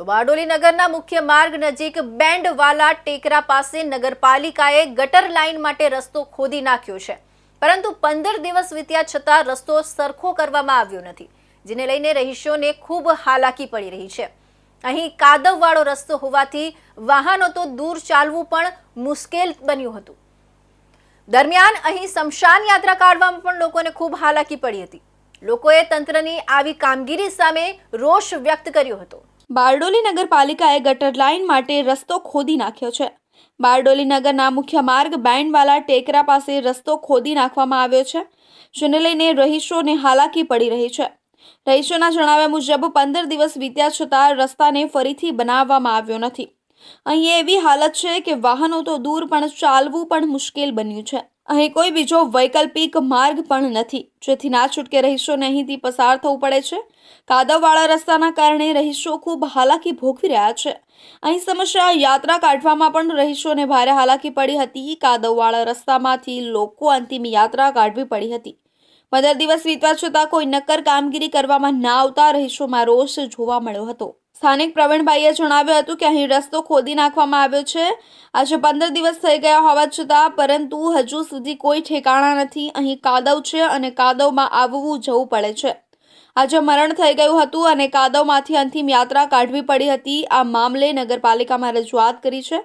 તો બારડોલી નગરના મુખ્ય માર્ગ નજીક બેન્ડવાલા ટેકરા પાસે નગરપાલિકાએ ગટર લાઇન માટે રસ્તો ખોદી નાખ્યો છે, પરંતુ 15 દિવસ વીત્યા છતાં રસ્તો સરખો કરવામાં આવ્યો નથી, જેને લઈને રહીશોને ખૂબ હાલાકી પડી રહી છે। અહીં કાદવવાળો રસ્તો હોવાથી વાહનો તો દૂર ચાલવું પણ મુશ્કેલ બન્યું હતું। દરમિયાન અહીં સ્મશાન યાત્રા કાઢવામાં પણ લોકોને ખૂબ હાલાકી પડી હતી। લોકોએ તંત્રની આવી કામગીરી સામે રોષ વ્યક્ત કર્યો હતો। બારડોલી નગરપાલિકાએ ગટર લાઇન માટે રસ્તો ખોદી નાખ્યો છે। બારડોલી નગરના મુખ્ય માર્ગ બેન્ડવાલા ટેકરા પાસે રસ્તો ખોદી નાખવામાં આવ્યો છે, જેને લઈને રહીશોને હાલાકી પડી રહી છે। રહીશોના જણાવ્યા મુજબ 15 દિવસ વીત્યા છતાં રસ્તાને ફરીથી બનાવવામાં આવ્યો નથી। અહીં એવી હાલત છે કે વાહનો તો દૂર પણ ચાલવું પણ મુશ્કેલ બન્યું છે। અહીં કોઈ બીજો વૈકલ્પિક માર્ગ પણ નથી, જેથી ના છૂટકે રહીશોને અહીંથી પસાર થવું પડે છે। કાદવવાળા રસ્તાના કારણે રહીશો ખૂબ હાલાકી ભોગવી રહ્યા છે। અહીં સમસ્યા યાત્રા કાઢવામાં પણ રહીશોને ભારે હાલાકી પડી હતી। કાદવવાળા રસ્તામાંથી લોકો અંતિમ યાત્રા કાઢવી પડી હતી। 15 દિવસ વીતવા છતાં કોઈ નક્કર કામગીરી કરવામાં ના આવતા રહીશોમાં રોષ જોવા મળ્યો હતો। સ્થાનિક પ્રવીણભાઈએ જણાવ્યું હતું કે અહીં રસ્તો ખોદી નાખવામાં આવ્યો છે। આજે 15 દિવસ થઈ ગયા હોવા છતાં પરંતુ હજુ સુધી કોઈ ઠેકાણા નથી। અહીં કાદવ છે અને કાદવમાં આવવું જવું પડે છે। આજે મરણ થઈ ગયું હતું અને કાદવમાંથી અંતિમ યાત્રા કાઢવી પડી હતી। આ મામલે નગરપાલિકામાં રજૂઆત કરી છે,